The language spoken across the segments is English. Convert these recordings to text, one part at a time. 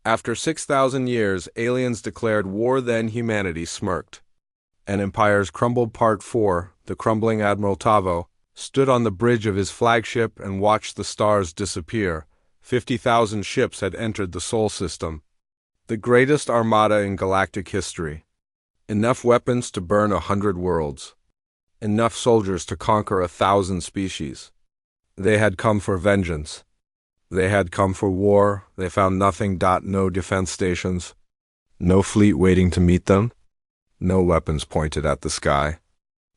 After 6,000 years, aliens declared war, then humanity smirked. And empires crumbled. Part 4, the crumbling Admiral Tavo stood on the bridge of his flagship and watched the stars disappear. 50,000 ships had entered the Sol system, the greatest armada in galactic history. Enough weapons to burn 100 worlds. Enough soldiers to conquer 1,000 species. They had come for vengeance. They had come for war. They found nothing. No defense stations. No fleet waiting to meet them. No weapons pointed at the sky.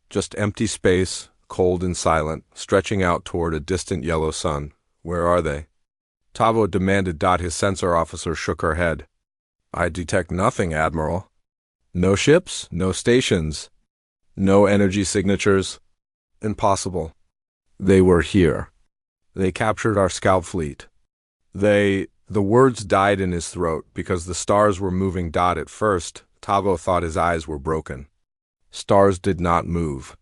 Just empty space, cold and silent, stretching out toward a distant yellow sun. Where are they? Tavo demanded. His sensor officer shook her head. I detect nothing, Admiral. No ships, no stations, no energy signatures. Impossible. They were here. They captured our scout fleet. The words died in his throat because the stars were moving. At first, Tavo thought his eyes were broken. Stars did not move.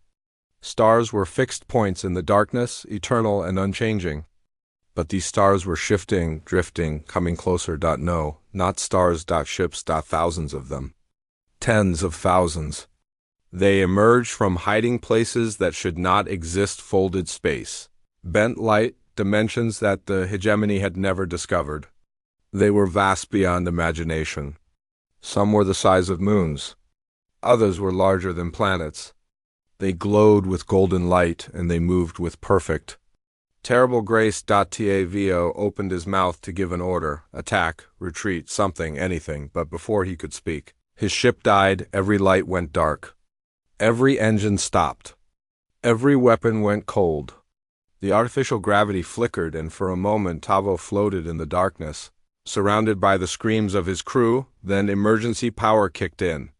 Stars were fixed points in the darkness, eternal and unchanging. But these stars were shifting, drifting, coming closer. No, not stars. Ships. Thousands of them. Tens of thousands. They emerged from hiding places that should not exist. Folded space. Bent light, dimensions that the hegemony had never discovered. They were vast beyond imagination. Some were the size of moons. Others were larger than planets. They glowed with golden light, and they moved with perfect, terrible grace. Tavo opened his mouth to give an order, attack, retreat, something, anything, but before he could speak, his ship died. Every light went dark. Every engine stopped. Every weapon went cold. The artificial gravity flickered, and for a moment Tavo floated in the darkness, surrounded by the screams of his crew. Then emergency power kicked in.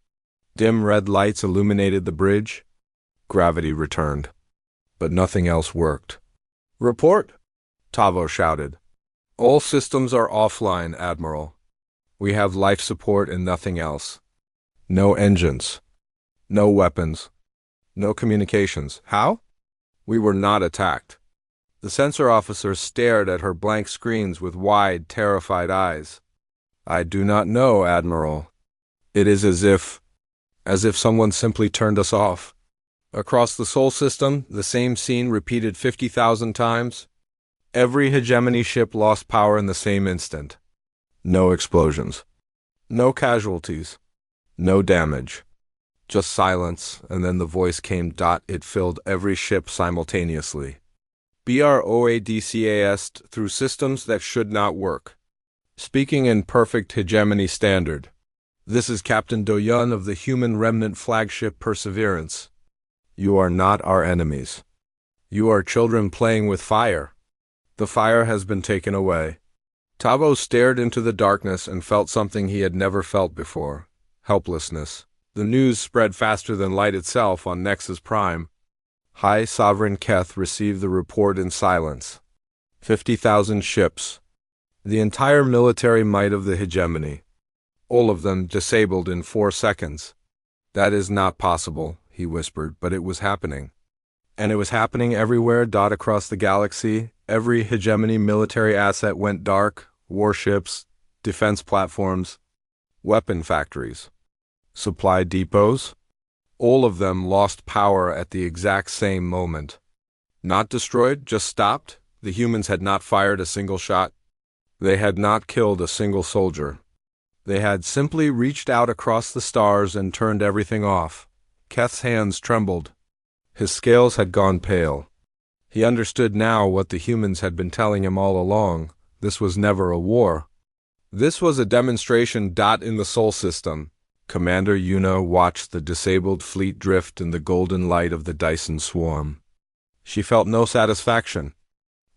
Dim red lights illuminated the bridge. Gravity returned. But nothing else worked. Report! Tavo shouted. All systems are offline, Admiral. We have life support and nothing else. No engines. No weapons. No communications. How? We were not attacked. The sensor officer stared at her blank screens with wide, terrified eyes. I do not know, Admiral. It is as if someone simply turned us off. Across the Sol system, the same scene repeated 50,000 times. Every hegemony ship lost power in the same instant. No explosions. No casualties. No damage. Just silence, and then the voice came. It filled every ship simultaneously. Broadcast through systems that should not work. Speaking in perfect hegemony standard. This is Captain Doyun of the human remnant flagship Perseverance. You are not our enemies. You are children playing with fire. The fire has been taken away. Tavo stared into the darkness and felt something he had never felt before. Helplessness. The news spread faster than light itself on Nexus Prime. High Sovereign Keth received the report in silence. 50,000 ships. The entire military might of the hegemony. All of them disabled in 4 seconds. That is not possible, he whispered, but it was happening. And it was happening everywhere. Across the galaxy, every hegemony military asset went dark. Warships, defense platforms, weapon factories, supply depots. All of them lost power at the exact same moment. Not destroyed, just stopped. The humans had not fired a single shot. They had not killed a single soldier. They had simply reached out across the stars and turned everything off. Keth's hands trembled. His scales had gone pale. He understood now what the humans had been telling him all along. This was never a war. This was a demonstration. In the Sol system, Commander Yuna watched the disabled fleet drift in the golden light of the Dyson swarm. She felt no satisfaction,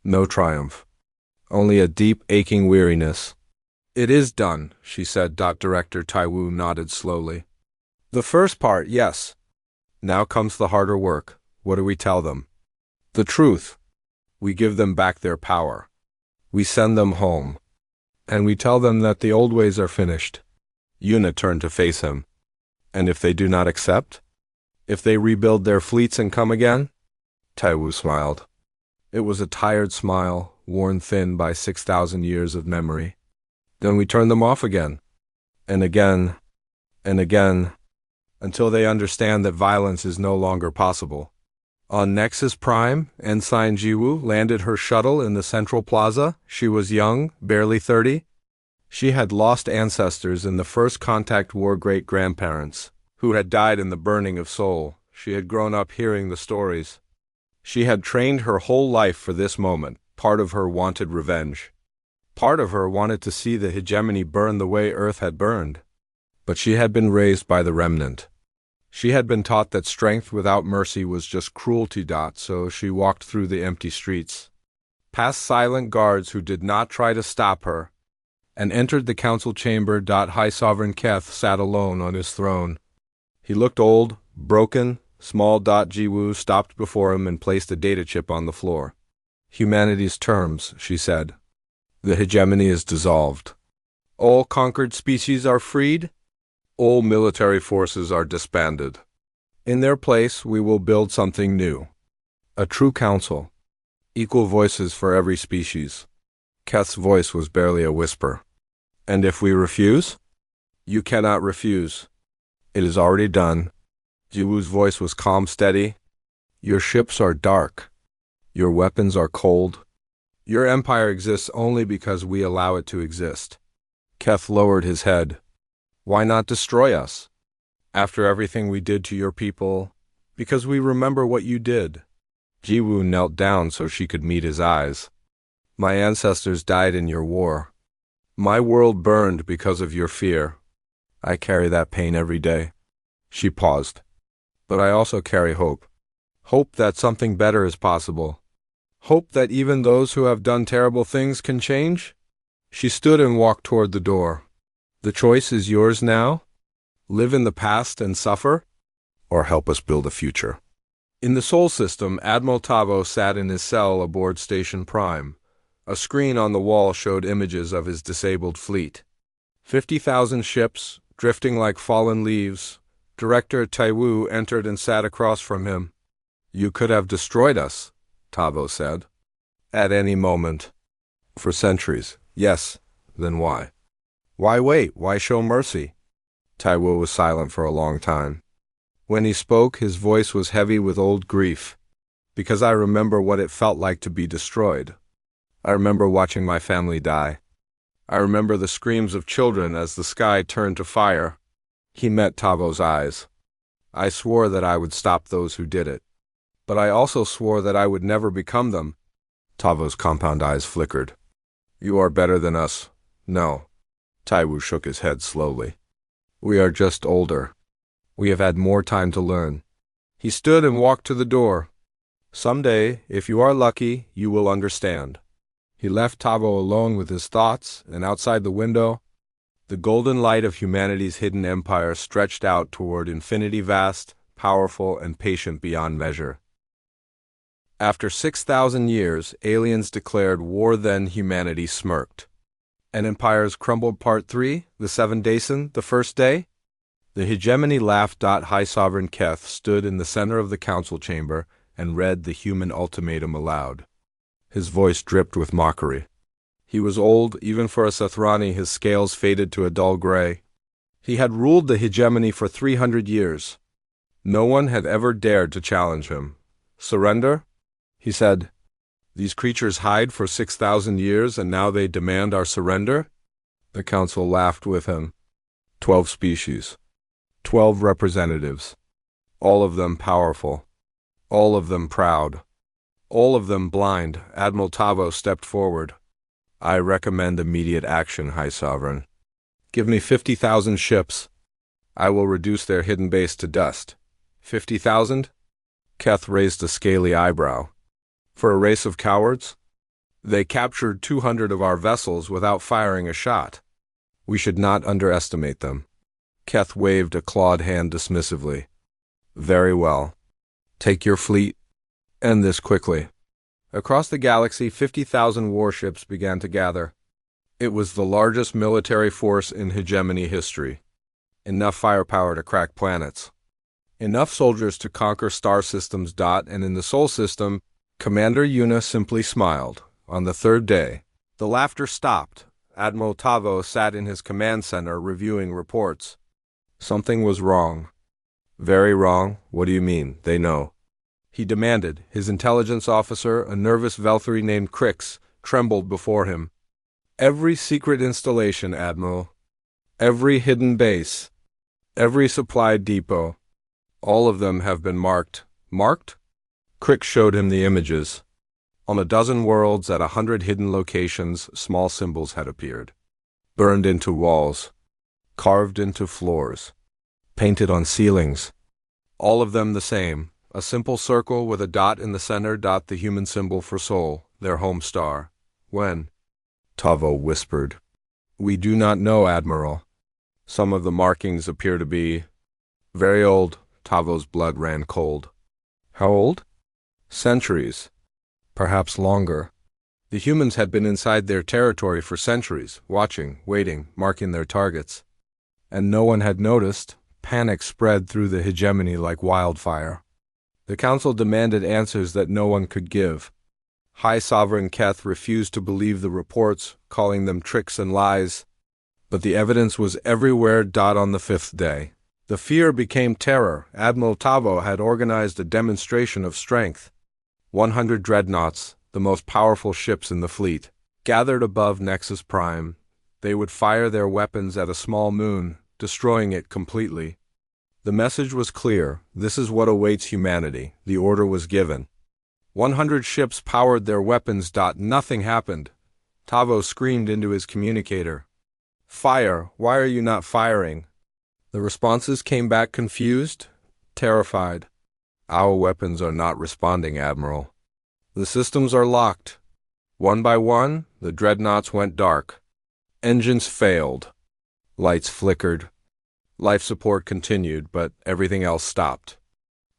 no triumph, only a deep, aching weariness. It is done, she said. Director Taiwu nodded slowly. The first part, yes. Now comes the harder work. What do we tell them? The truth. We give them back their power. We send them home. And we tell them that the old ways are finished. Yuna turned to face him. And if they do not accept? If they rebuild their fleets and come again? Taiwu smiled. It was a tired smile, worn thin by 6,000 years of memory. Then we turn them off again, and again, and again, until they understand that violence is no longer possible. On Nexus Prime, Ensign Jiwoo landed her shuttle in the Central Plaza. She was young, barely 30. She had lost ancestors in the First Contact War great-grandparents, who had died in the burning of Seoul. She had grown up hearing the stories. She had trained her whole life for this moment. Part of her wanted revenge. Part of her wanted to see the hegemony burn the way Earth had burned. But she had been raised by the remnant. She had been taught that strength without mercy was just cruelty. So she walked through the empty streets, past silent guards who did not try to stop her, and entered the council chamber. High Sovereign Keth sat alone on his throne. He looked old, broken. Small. Jiwoo stopped before him and placed a data chip on the floor. Humanity's terms, she said. The hegemony is dissolved. All conquered species are freed. All military forces are disbanded. In their place, we will build something new. A true council. Equal voices for every species. Keth's voice was barely a whisper. And if we refuse? You cannot refuse. It is already done. Jiwoo's voice was calm, steady. Your ships are dark. Your weapons are cold. Your empire exists only because we allow it to exist. Keth lowered his head. Why not destroy us? After everything we did to your people, because we remember what you did. Jiwoo knelt down so she could meet his eyes. My ancestors died in your war. My world burned because of your fear. I carry that pain every day. She paused. But I also carry hope. Hope that something better is possible. Hope that even those who have done terrible things can change. She stood and walked toward the door. The choice is yours now. Live in the past and suffer, or help us build a future. In the Sol system, Admiral Tavo sat in his cell aboard Station Prime. A screen on the wall showed images of his disabled fleet. 50,000 ships, drifting like fallen leaves. Director Taiwu entered and sat across from him. You could have destroyed us, Tavo said. At any moment. For centuries. Yes. Then why? Why wait? Why show mercy? Taiwu was silent for a long time. When he spoke, his voice was heavy with old grief. Because I remember what it felt like to be destroyed. I remember watching my family die. I remember the screams of children as the sky turned to fire. He met Tavo's eyes. I swore that I would stop those who did it. But I also swore that I would never become them. Tavo's compound eyes flickered. You are better than us. No. Taiwu shook his head slowly. We are just older. We have had more time to learn. He stood and walked to the door. Someday, if you are lucky, you will understand. He left Tavo alone with his thoughts, and outside the window, the golden light of humanity's hidden empire stretched out toward infinity, vast, powerful, and patient beyond measure. After 6,000 years, aliens declared war. Then humanity smirked. And empires crumbled. Part 3, the 7 Dason, the first day? The hegemony laughed. High Sovereign Keth stood in the center of the council chamber and read the human ultimatum aloud. His voice dripped with mockery. He was old, even for a Sethrani. His scales faded to a dull gray. He had ruled the hegemony for 300 years. No one had ever dared to challenge him. Surrender? He said. These creatures hide for 6,000 years, and now they demand our surrender? The council laughed with him. 12 species. 12 representatives. All of them powerful. All of them proud. All of them blind. Admiral Tavo stepped forward. I recommend immediate action, High Sovereign. Give me 50,000 ships. I will reduce their hidden base to dust. 50,000? Keth raised a scaly eyebrow. For a race of cowards? They captured 200 of our vessels without firing a shot. We should not underestimate them. Keth waved a clawed hand dismissively. Very well. Take your fleet. End this quickly. Across the galaxy, 50,000 warships began to gather. It was the largest military force in hegemony history. Enough firepower to crack planets. Enough soldiers to conquer star systems. And in the Sol system, Commander Yuna simply smiled. On the third day, the laughter stopped. Admiral Tavo sat in his command center reviewing reports. Something was wrong. Very wrong. What do you mean? They know. He demanded. His intelligence officer, a nervous Velthary named Crix, trembled before him. Every secret installation, Admiral. Every hidden base. Every supply depot. All of them have been marked. Marked? Crix showed him the images. On a dozen worlds at 100 hidden locations, small symbols had appeared. Burned into walls. Carved into floors. Painted on ceilings. All of them the same. A simple circle with a dot in the center. Dot the human symbol for soul, their home star. When? Tavo whispered. We do not know, Admiral. Some of the markings appear to be very old. Tavo's blood ran cold. How old? Centuries. Perhaps longer. The humans had been inside their territory for centuries, watching, waiting, marking their targets. And no one had noticed. Panic spread through the hegemony like wildfire. The council demanded answers that no one could give. High Sovereign Keth refused to believe the reports, calling them tricks and lies. But the evidence was everywhere. On the 5th day. The fear became terror. Admiral Tavo had organized a demonstration of strength. 100 dreadnoughts, the most powerful ships in the fleet, gathered above Nexus Prime. They would fire their weapons at a small moon, destroying it completely. The message was clear. This is what awaits humanity. The order was given. 100 ships powered their weapons. Nothing happened. Tavo screamed into his communicator. Fire! Why are you not firing? The responses came back confused, terrified. Our weapons are not responding, Admiral. The systems are locked. One by one, the dreadnoughts went dark. Engines failed. Lights flickered. Life support continued, but everything else stopped.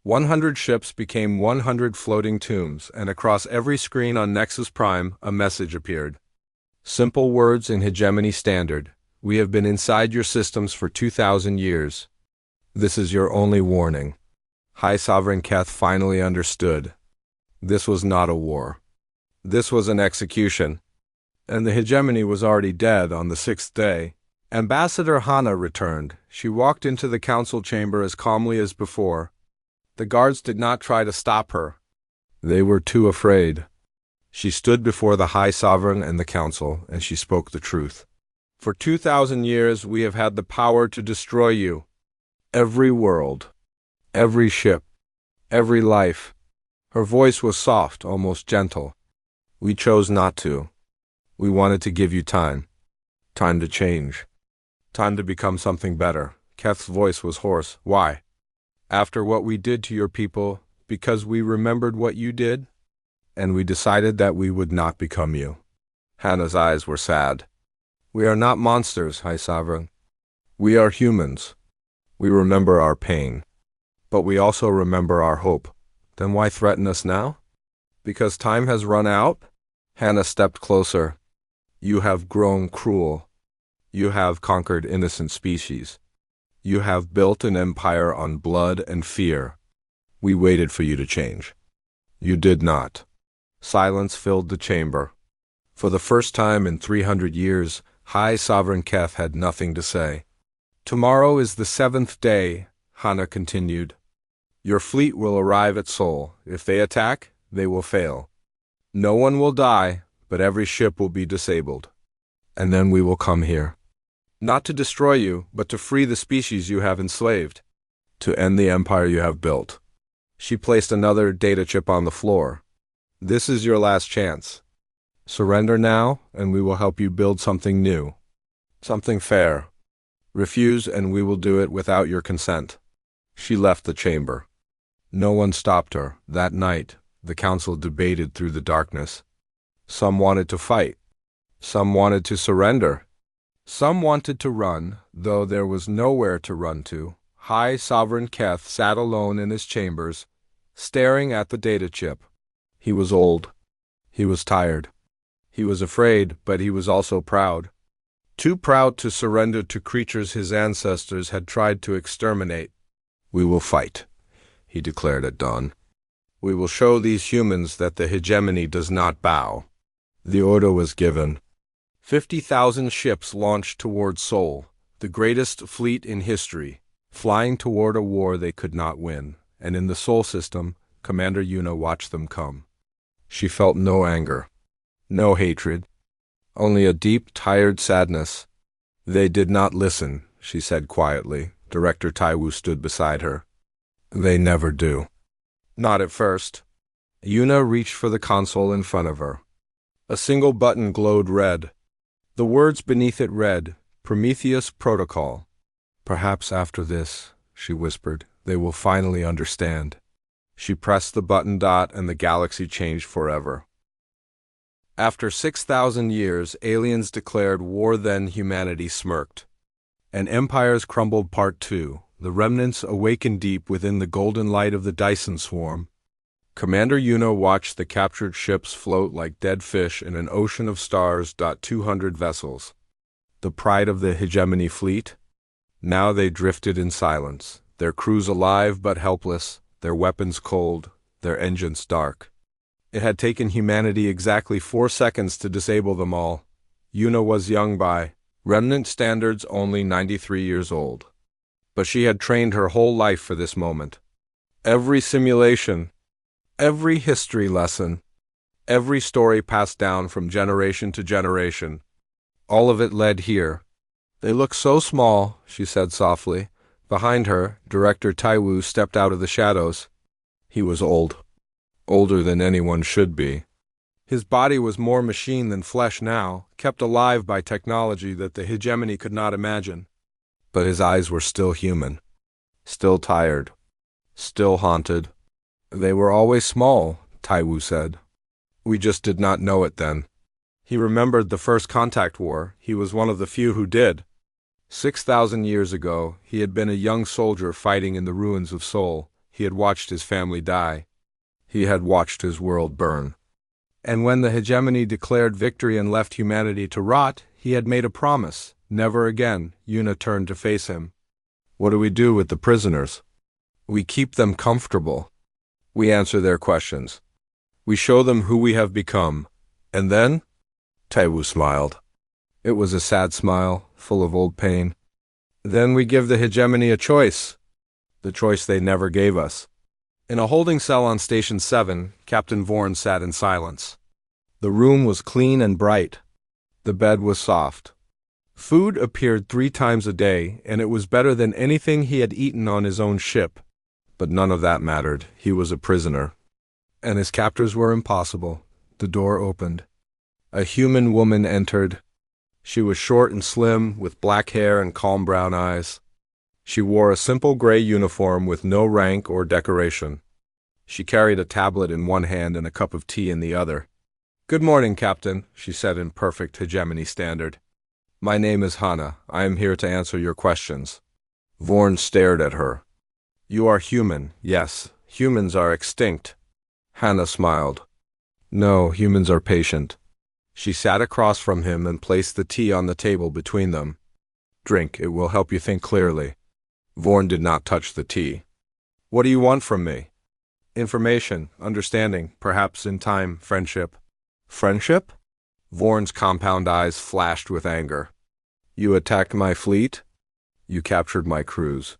100 ships became 100 floating tombs, and across every screen on Nexus Prime, a message appeared. Simple words in Hegemony Standard. We have been inside your systems for 2,000 years. This is your only warning. High Sovereign Keth finally understood. This was not a war. This was an execution. And the hegemony was already dead on the 6th day. Ambassador Hana returned. She walked into the council chamber as calmly as before. The guards did not try to stop her. They were too afraid. She stood before the High Sovereign and the council, and she spoke the truth. For 2,000 years we have had the power to destroy you. Every world. Every ship. Every life. Her voice was soft, almost gentle. We chose not to. We wanted to give you time. Time to change. Time to become something better. Keth's voice was hoarse. Why? After what we did to your people, because we remembered what you did, and we decided that we would not become you. Hannah's eyes were sad. We are not monsters, High Sovereign. We are humans. We remember our pain. But we also remember our hope. Then why threaten us now? Because time has run out? Hannah stepped closer. You have grown cruel. You have conquered innocent species. You have built an empire on blood and fear. We waited for you to change. You did not. Silence filled the chamber. For the first time in 300 years, High Sovereign Keth had nothing to say. Tomorrow is the 7th day, Hana continued. Your fleet will arrive at Sol. If they attack, they will fail. No one will die, but every ship will be disabled. And then we will come here. Not to destroy you, but to free the species you have enslaved. To end the empire you have built. She placed another data chip on the floor. This is your last chance. Surrender now, and we will help you build something new. Something fair. Refuse, and we will do it without your consent. She left the chamber. No one stopped her. That night, the council debated through the darkness. Some wanted to fight. Some wanted to surrender. Some wanted to run, though there was nowhere to run to. High Sovereign Keth sat alone in his chambers, staring at the data chip. He was old. He was tired. He was afraid, but he was also proud. Too proud to surrender to creatures his ancestors had tried to exterminate. We will fight, he declared at dawn. We will show these humans that the hegemony does not bow. The order was given. 50,000 ships launched toward Seoul, the greatest fleet in history, flying toward a war they could not win, and in the Seoul system, Commander Yuna watched them come. She felt no anger, no hatred, only a deep, tired sadness. They did not listen, she said quietly. Director Taiwu stood beside her. They never do. Not at first. Yuna reached for the console in front of her. A single button glowed red. The words beneath it read, Prometheus Protocol. Perhaps after this, she whispered, they will finally understand. She pressed the button dot and the galaxy changed forever. After 6,000 years, aliens declared war, then humanity smirked. And empires crumbled. Part 2. The remnants awakened deep within the golden light of the Dyson swarm. Commander Yuna watched the captured ships float like dead fish in an ocean of stars. 200 vessels. The pride of the hegemony fleet. Now they drifted in silence, their crews alive but helpless, their weapons cold, their engines dark. It had taken humanity exactly 4 seconds to disable them all. Yuna was young by remnant standards, only 93 years old. But she had trained her whole life for this moment. Every simulation, every history lesson, every story passed down from generation to generation, all of it led here. They look so small, she said softly. Behind her, Director Taiwu stepped out of the shadows. He was old. Older than anyone should be. His body was more machine than flesh now, kept alive by technology that the hegemony could not imagine. But his eyes were still human, still tired, still haunted. They were always small, Taiwu said. We just did not know it then. He remembered the first contact war. He was one of the few who did. 6,000 years ago, he had been a young soldier fighting in the ruins of Seoul. He had watched his family die. He had watched his world burn. And when the hegemony declared victory and left humanity to rot, he had made a promise. Never again. Yuna turned to face him. What do we do with the prisoners? We keep them comfortable. We answer their questions. We show them who we have become. And then? Taiwu smiled. It was a sad smile, full of old pain. Then we give the hegemony a choice. The choice they never gave us. In a holding cell on Station 7, Captain Vorn sat in silence. The room was clean and bright. The bed was soft. Food appeared 3 times a day, and it was better than anything he had eaten on his own ship. But none of that mattered. He was a prisoner. And his captors were impossible. The door opened. A human woman entered. She was short and slim, with black hair and calm brown eyes. She wore a simple gray uniform with no rank or decoration. She carried a tablet in one hand and a cup of tea in the other. Good morning, Captain, she said in perfect hegemony standard. My name is Hana. I am here to answer your questions. Vorn stared at her. You are human, yes. Humans are extinct. Hana smiled. No, humans are patient. She sat across from him and placed the tea on the table between them. Drink, it will help you think clearly. Vorn did not touch the tea. What do you want from me? Information, understanding, perhaps in time, friendship. Friendship? Vorn's compound eyes flashed with anger. You attacked my fleet? You captured my crews.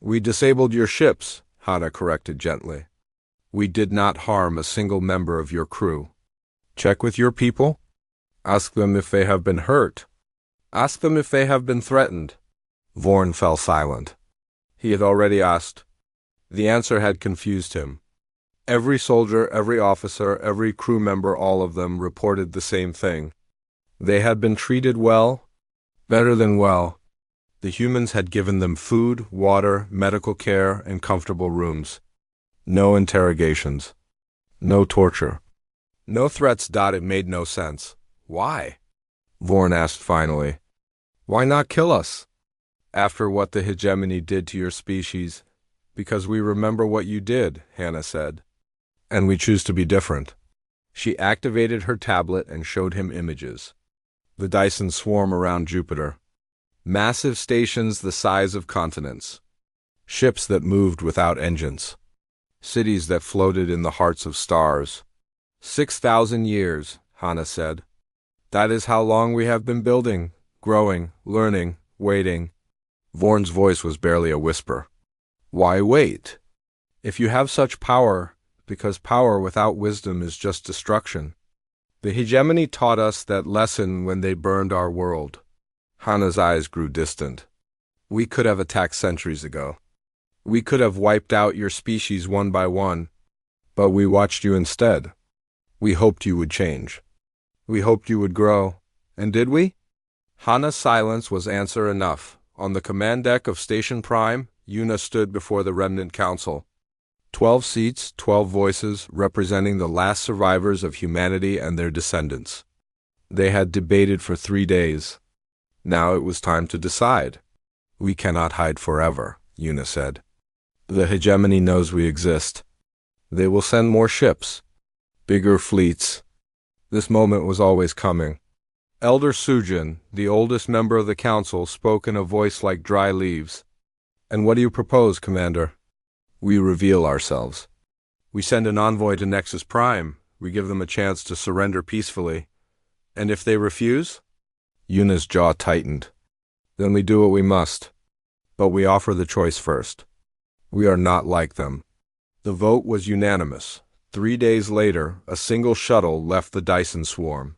We disabled your ships, Hana corrected gently. We did not harm a single member of your crew. Check with your people? Ask them if they have been hurt. Ask them if they have been threatened. Vorn fell silent. He had already asked. The answer had confused him. Every soldier, every officer, every crew member, all of them reported the same thing. They had been treated well, better than well. The humans had given them food, water, medical care, and comfortable rooms. No interrogations. No torture. No threats. It made no sense. Why? Vorn asked finally. Why not kill us? After what the hegemony did to your species. Because we remember what you did, Hana said. And we choose to be different. She activated her tablet and showed him images. The Dyson swarm around Jupiter. Massive stations the size of continents. Ships that moved without engines. Cities that floated in the hearts of stars. 6,000 years, Hana said. That is how long we have been building, growing, learning, waiting. Vorn's voice was barely a whisper. Why wait? If you have such power, because power without wisdom is just destruction. The hegemony taught us that lesson when they burned our world. Hana's eyes grew distant. We could have attacked centuries ago. We could have wiped out your species one by one, but we watched you instead. We hoped you would change. We hoped you would grow. And did we? Hana's silence was answer enough. On the command deck of Station Prime, Yuna stood before the Remnant Council. 12 seats, 12 voices, representing the last survivors of humanity and their descendants. They had debated for 3 days. Now it was time to decide. We cannot hide forever, Yuna said. The hegemony knows we exist. They will send more ships, bigger fleets. This moment was always coming. Elder Sujin, the oldest member of the council, spoke in a voice like dry leaves. And what do you propose, Commander? We reveal ourselves. We send an envoy to Nexus Prime. We give them a chance to surrender peacefully. And if they refuse? Yuna's jaw tightened. Then we do what we must. But we offer the choice first. We are not like them. The vote was unanimous. 3 days later, a single shuttle left the Dyson swarm.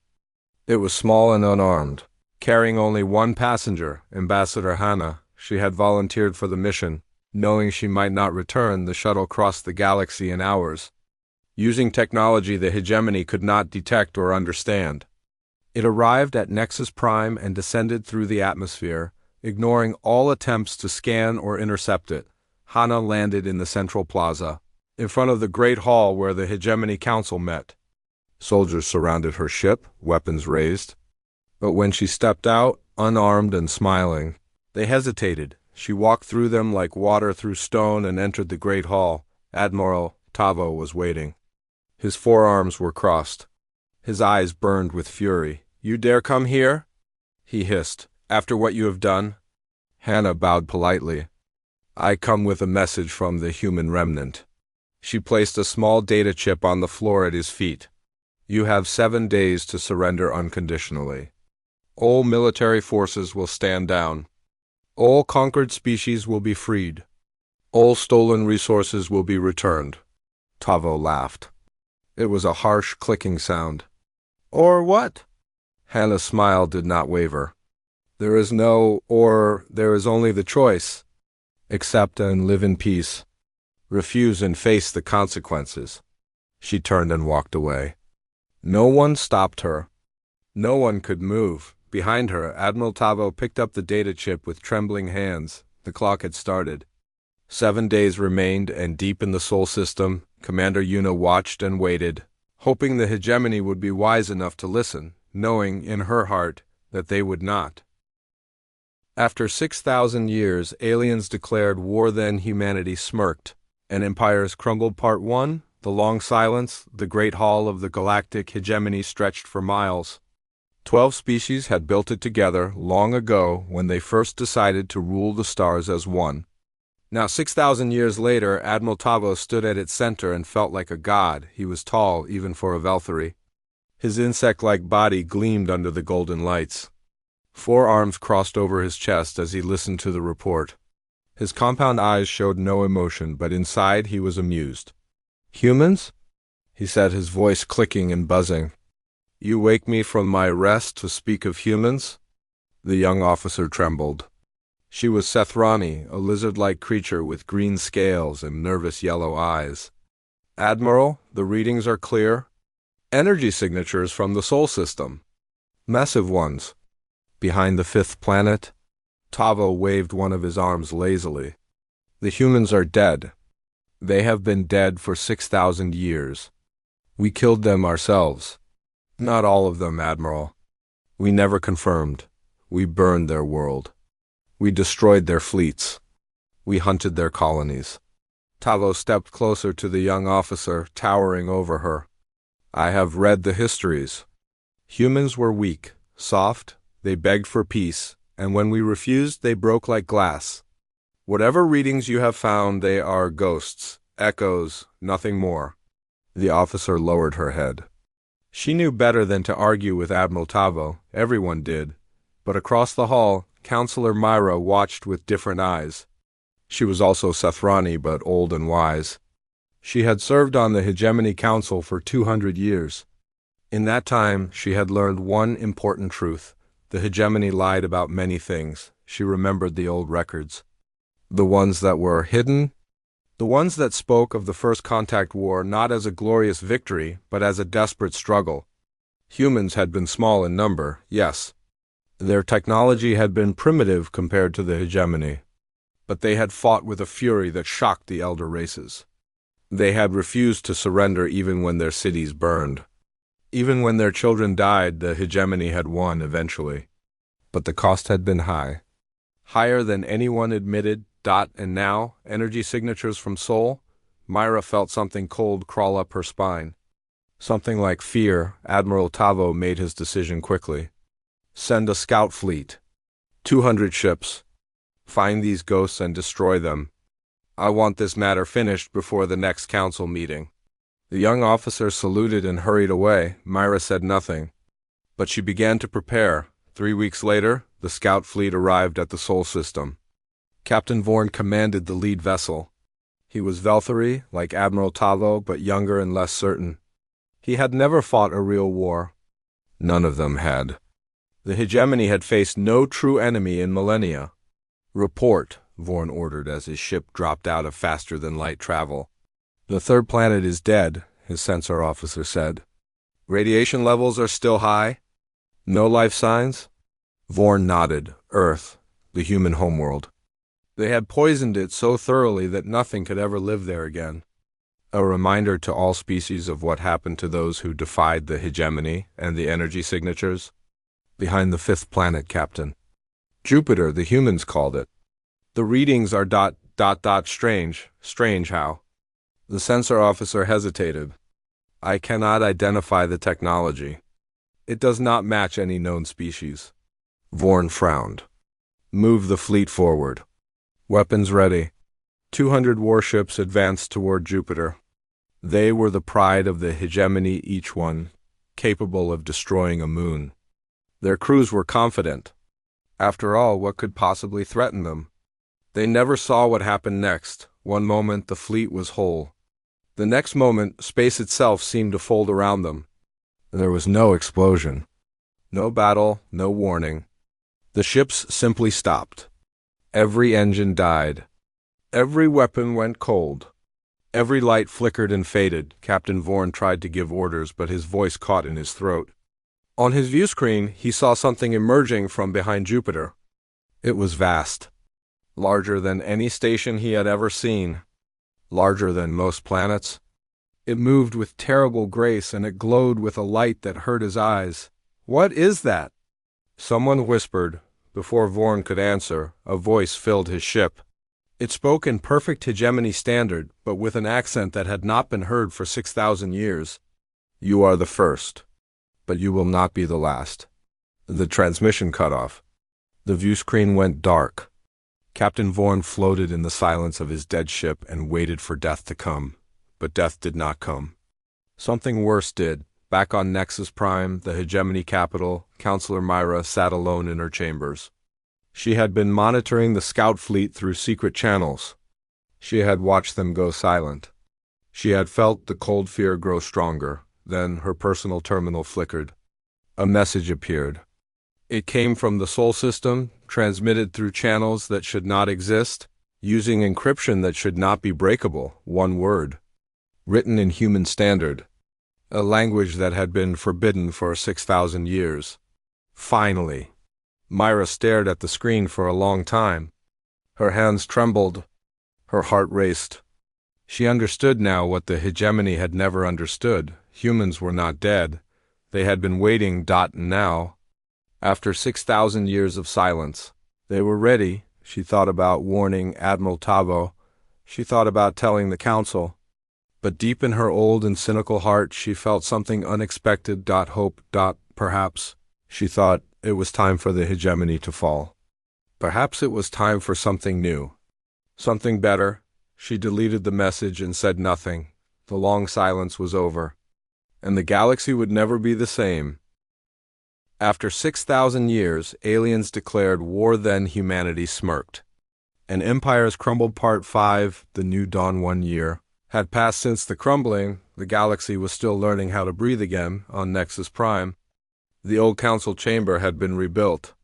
It was small and unarmed, carrying only one passenger, Ambassador Hana. She had volunteered for the mission. Knowing she might not return, the shuttle crossed the galaxy in hours, using technology the hegemony could not detect or understand. It arrived at Nexus Prime and descended through the atmosphere, ignoring all attempts to scan or intercept it. Hana landed in the central plaza, in front of the Great Hall where the Hegemony Council met. Soldiers surrounded her ship, weapons raised. But when she stepped out, unarmed and smiling, they hesitated. She walked through them like water through stone and entered the Great Hall. Admiral Tavo was waiting. His forearms were crossed. His eyes burned with fury. You dare come here? He hissed. After what you have done? Hana bowed politely. I come with a message from the human remnant. She placed a small data chip on the floor at his feet. You have 7 days to surrender unconditionally. All military forces will stand down. All conquered species will be freed. All stolen resources will be returned. Tavo laughed. It was a harsh clicking sound. Or what? Hana's smile did not waver. There is no or, there is only the choice. Accept and live in peace. Refuse and face the consequences. She turned and walked away. No one stopped her. No one could move. Behind her, Admiral Tavo picked up the data chip with trembling hands. The clock had started. 7 days remained, and deep in the Sol system, Commander Yuna watched and waited, hoping the hegemony would be wise enough to listen, knowing in her heart that they would not. After 6,000 years, aliens declared war. Then humanity smirked, and empires crumbled. Part 1, The Long Silence. The Great Hall of the Galactic Hegemony stretched for miles. 12 species had built it together long ago when they first decided to rule the stars as one. Now 6,000 years later, Admiral Tavo stood at its center and felt like a god. He was tall, even for a Velthari. His insect-like body gleamed under the golden lights. 4 arms crossed over his chest as he listened to the report. His compound eyes showed no emotion, but inside he was amused. Humans? He said, his voice clicking and buzzing. You wake me from my rest to speak of humans? The young officer trembled. She was Sethrani, a lizard-like creature with green scales and nervous yellow eyes. Admiral, the readings are clear. Energy signatures from the Sol system. Massive ones. Behind the 5th planet, Tavo waved one of his arms lazily. The humans are dead. They have been dead for 6,000 years. We killed them ourselves. Not all of them, Admiral. We never confirmed. We burned their world. We destroyed their fleets. We hunted their colonies. Tavo stepped closer to the young officer, towering over her. I have read the histories. Humans were weak, soft, they begged for peace, and when we refused, they broke like glass. Whatever readings you have found, they are ghosts, echoes, nothing more. The officer lowered her head. She knew better than to argue with Admiral Tavo, everyone did, but across the hall, Counselor Myra watched with different eyes. She was also Sethrani, but old and wise. She had served on the Hegemony Council for 200 years. In that time, she had learned one important truth. The Hegemony lied about many things. She remembered the old records. The ones that were hidden, the ones that spoke of the First Contact War not as a glorious victory, but as a desperate struggle. Humans had been small in number, yes. Their technology had been primitive compared to the Hegemony. But they had fought with a fury that shocked the elder races. They had refused to surrender even when their cities burned. Even when their children died, the Hegemony had won eventually. But the cost had been high. Higher than anyone admitted. And now, energy signatures from Sol. Myra felt something cold crawl up her spine. Something like fear. Admiral Tavo made his decision quickly. Send a scout fleet. 200 ships. Find these ghosts and destroy them. I want this matter finished before the next council meeting. The young officer saluted and hurried away. Myra said nothing. But she began to prepare. 3 weeks later, the scout fleet arrived at the Sol system. Captain Vorn commanded the lead vessel. He was Velthary, like Admiral Tavo, but younger and less certain. He had never fought a real war. None of them had. The Hegemony had faced no true enemy in millennia. Report, Vorn ordered as his ship dropped out of faster-than-light travel. The third planet is dead, his sensor officer said. Radiation levels are still high? No life signs? Vorn nodded. Earth, the human homeworld. They had poisoned it so thoroughly that nothing could ever live there again. A reminder to all species of what happened to those who defied the Hegemony and the energy signatures. Behind the fifth planet, Captain. Jupiter, the humans called it. The readings are ... strange. Strange how? The sensor officer hesitated. I cannot identify the technology. It does not match any known species. Vorn frowned. Move the fleet forward. Weapons ready. 200 warships advanced toward Jupiter. They were the pride of the Hegemony, each one capable of destroying a moon. Their crews were confident. After all, what could possibly threaten them? They never saw what happened next. One moment the fleet was whole. The next moment, space itself seemed to fold around them. There was no explosion. No battle, no warning. The ships simply stopped. Every engine died. Every weapon went cold. Every light flickered and faded. Captain Vorn tried to give orders, but his voice caught in his throat. On his view screen, he saw something emerging from behind Jupiter. It was vast. Larger than any station he had ever seen. Larger than most planets. It moved with terrible grace, and it glowed with a light that hurt his eyes. What is that? Someone whispered. Before Vorn could answer, a voice filled his ship. It spoke in perfect Hegemony standard, but with an accent that had not been heard for 6,000 years. You are the first, but you will not be the last. The transmission cut off. The view screen went dark. Captain Vorn floated in the silence of his dead ship and waited for death to come, but death did not come. Something worse did. Back on Nexus Prime, the Hegemony capital, Counselor Myra sat alone in her chambers. She had been monitoring the scout fleet through secret channels. She had watched them go silent. She had felt the cold fear grow stronger. Then her personal terminal flickered. A message appeared. It came from the Sol system, transmitted through channels that should not exist, using encryption that should not be breakable, one word. Written in human standard. A language that had been forbidden for 6,000 years. Finally. Myra stared at the screen for a long time. Her hands trembled. Her heart raced. She understood now what the Hegemony had never understood. Humans were not dead. They had been waiting. Now, after 6,000 years of silence, they were ready. She thought about warning Admiral Tavo. She thought about telling the council. But deep in her old and cynical heart, she felt something unexpected. Hope. Perhaps, she thought, it was time for the Hegemony to fall. Perhaps it was time for something new. Something better. She deleted the message and said nothing. The long silence was over. and the galaxy would never be the same. After 6,000 years, aliens declared war, then humanity smirked. And empires crumbled. Part 5, The New Dawn. 1 year had passed since the crumbling. The galaxy was still learning how to breathe again on Nexus Prime. The old council chamber had been rebuilt.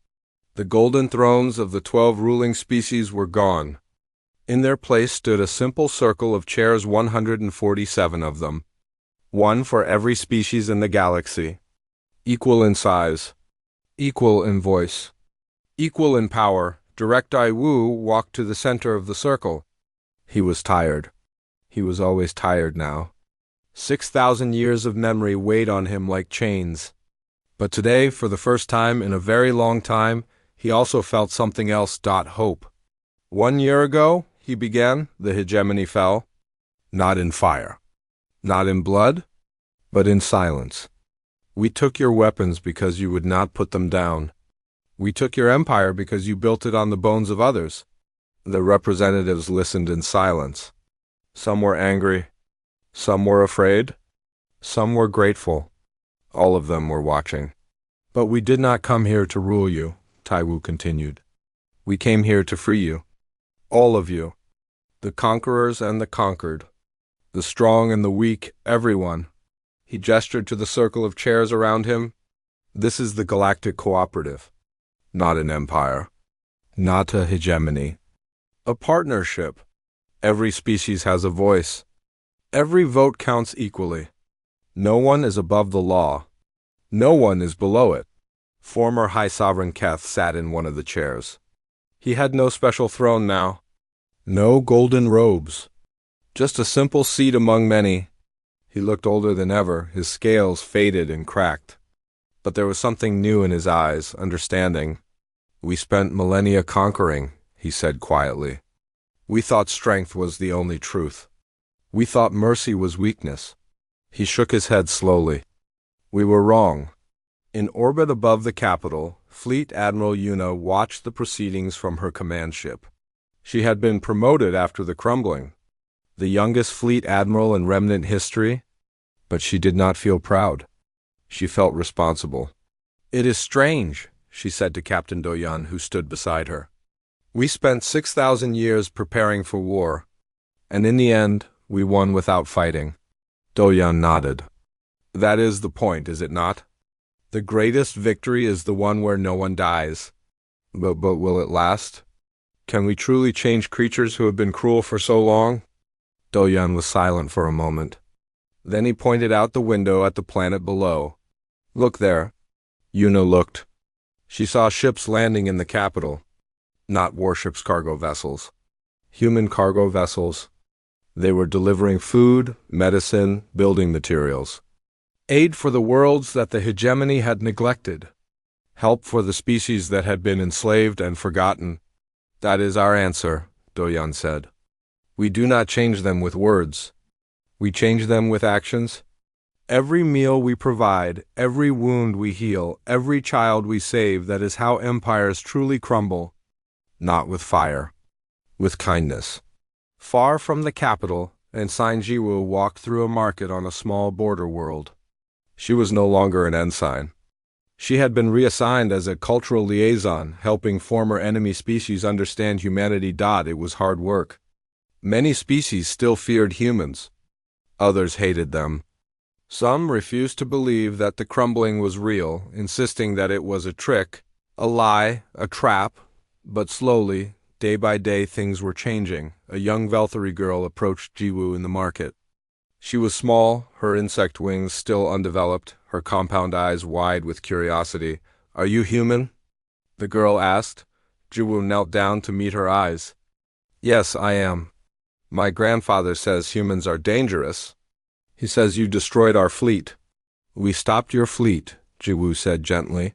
The golden thrones of the 12 ruling species were gone. In their place stood a simple circle of chairs, 147 of them. One for every species in the galaxy. Equal in size. Equal in voice. Equal in power. Direct Ai Wu walked to the center of the circle. He was tired. He was always tired now. 6,000 years of memory weighed on him like chains. But today, for the first time in a very long time, he also felt something else. Hope. 1 year ago, he began, the hegemony fell. Not in fire. Not in blood, but in silence. We took your weapons because you would not put them down. We took your empire because you built it on the bones of others. The representatives listened in silence. Some were angry. Some were afraid. Some were grateful. All of them were watching. But we did not come here to rule you, Tai Wu continued. We came here to free you. All of you. The conquerors and the conquered. The strong and the weak, everyone. He gestured to the circle of chairs around him. This is the Galactic Cooperative. Not an empire. Not a hegemony. A partnership. Every species has a voice. Every vote counts equally. No one is above the law. No one is below it. Former High Sovereign Keth sat in one of the chairs. He had no special throne now. No golden robes. Just a simple seat among many. He looked older than ever, his scales faded and cracked. But there was something new in his eyes, understanding. We spent millennia conquering, he said quietly. We thought strength was the only truth. We thought mercy was weakness. He shook his head slowly. We were wrong. In orbit above the capital, Fleet Admiral Yuna watched the proceedings from her command ship. She had been promoted after the crumbling, the youngest fleet admiral in remnant history, but she did not feel proud. She felt responsible. It is strange, she said to Captain Doyan, who stood beside her. We spent 6,000 years preparing for war, and in the end, we won without fighting. Doyan nodded. That is the point, is it not? The greatest victory is the one where no one dies. But will it last? Can we truly change creatures who have been cruel for so long? Doyan was silent for a moment. Then he pointed out the window at the planet below. Look there. Yuna looked. She saw ships landing in the capital. Not warships, cargo vessels. Human cargo vessels. They were delivering food, medicine, building materials. Aid for the worlds that the hegemony had neglected. Help for the species that had been enslaved and forgotten. That is our answer, Doyan said. We do not change them with words. We change them with actions. Every meal we provide, every wound we heal, every child we save, that is how empires truly crumble. Not with fire. With kindness. Far from the capital, Ensign Jiwu walked through a market on a small border world. She was no longer an ensign. She had been reassigned as a cultural liaison, helping former enemy species understand humanity. It was hard work. Many species still feared humans. Others hated them. Some refused to believe that the crumbling was real, insisting that it was a trick, a lie, a trap. But slowly, day by day, things were changing. A young Velthari girl approached Jiwu in the market. She was small, her insect wings still undeveloped, her compound eyes wide with curiosity. Are you human? The girl asked. Jiwu knelt down to meet her eyes. Yes, I am. My grandfather says humans are dangerous. He says you destroyed our fleet. We stopped your fleet, Jiwu said gently.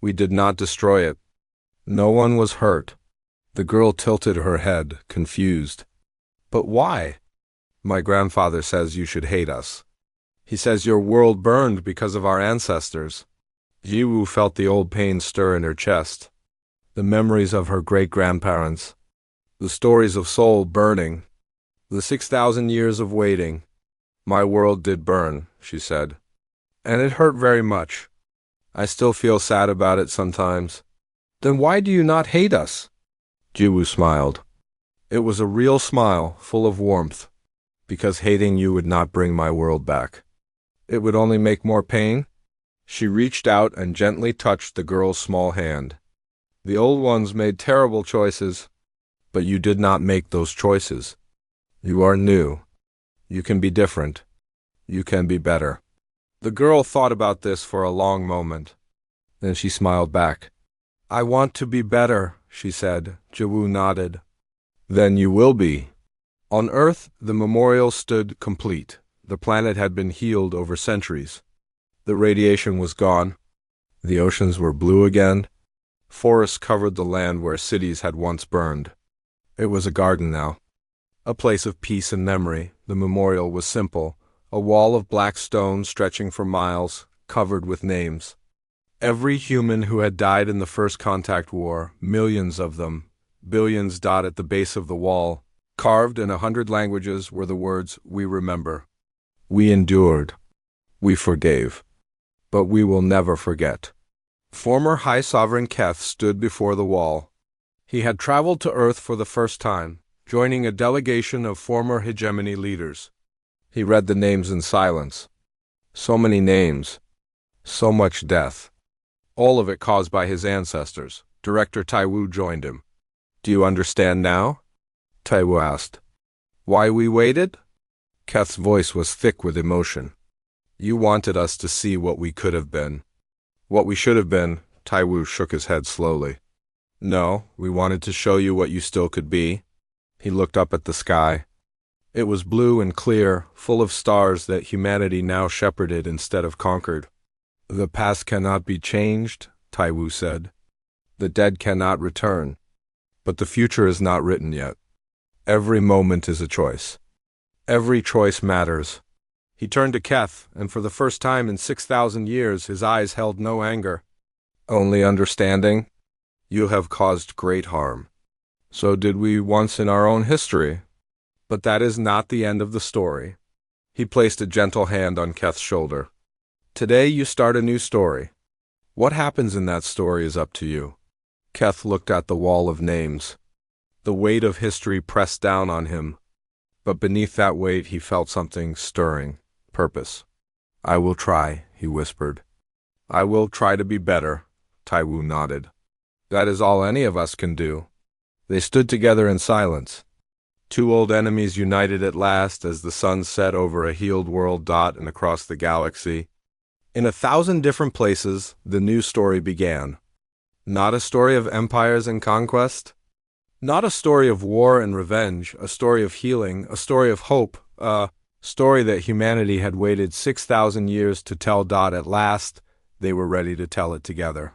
We did not destroy it. No one was hurt. The girl tilted her head, confused. But why? My grandfather says you should hate us. He says your world burned because of our ancestors. Jiwu felt the old pain stir in her chest. The memories of her great-grandparents. The stories of soul burning. The 6,000 years of waiting. My world did burn, she said. And it hurt very much. I still feel sad about it sometimes. Then why do you not hate us? Jiwoo smiled. It was a real smile, full of warmth. Because hating you would not bring my world back. It would only make more pain. She reached out and gently touched the girl's small hand. The old ones made terrible choices, but you did not make those choices. You are new. You can be different. You can be better. The girl thought about this for a long moment. Then she smiled back. I want to be better, she said. Jiwoo nodded. Then you will be. On Earth, the memorial stood complete. The planet had been healed over centuries. The radiation was gone. The oceans were blue again. Forests covered the land where cities had once burned. It was a garden now. A place of peace and memory. The memorial was simple. A wall of black stone stretching for miles, covered with names. Every human who had died in the First Contact War, millions of them, billions dot at the base of the wall. Carved in 100 languages were the words, "We remember." We endured. We forgave. But we will never forget. Former High Sovereign Keth stood before the wall. He had traveled to Earth for the first time, joining a delegation of former hegemony leaders. He read the names in silence. So many names. So much death. All of it caused by his ancestors. Director Taiwu joined him. Do you understand now? Taiwu asked. Why we waited? Keth's voice was thick with emotion. You wanted us to see what we could have been. What we should have been, Taiwu shook his head slowly. No, we wanted to show you what you still could be. He looked up at the sky. It was blue and clear, full of stars that humanity now shepherded instead of conquered. The past cannot be changed, Taiwu said. The dead cannot return. But the future is not written yet. Every moment is a choice. Every choice matters. He turned to Keth, and for the first time in 6,000 years his eyes held no anger. Only understanding. You have caused great harm. So did we once in our own history. But that is not the end of the story. He placed a gentle hand on Keth's shoulder. Today you start a new story. What happens in that story is up to you. Keth looked at the wall of names. The weight of history pressed down on him. But beneath that weight he felt something stirring. Purpose. I will try, he whispered. I will try to be better, Taiwu nodded. That is all any of us can do. They stood together in silence. Two old enemies united at last as the sun set over a healed world and across the galaxy. In 1,000 different places, the new story began. Not a story of empires and conquest. Not a story of war and revenge, a story of healing, a story of hope, a story that humanity had waited 6,000 years to tell. At last, they were ready to tell it together.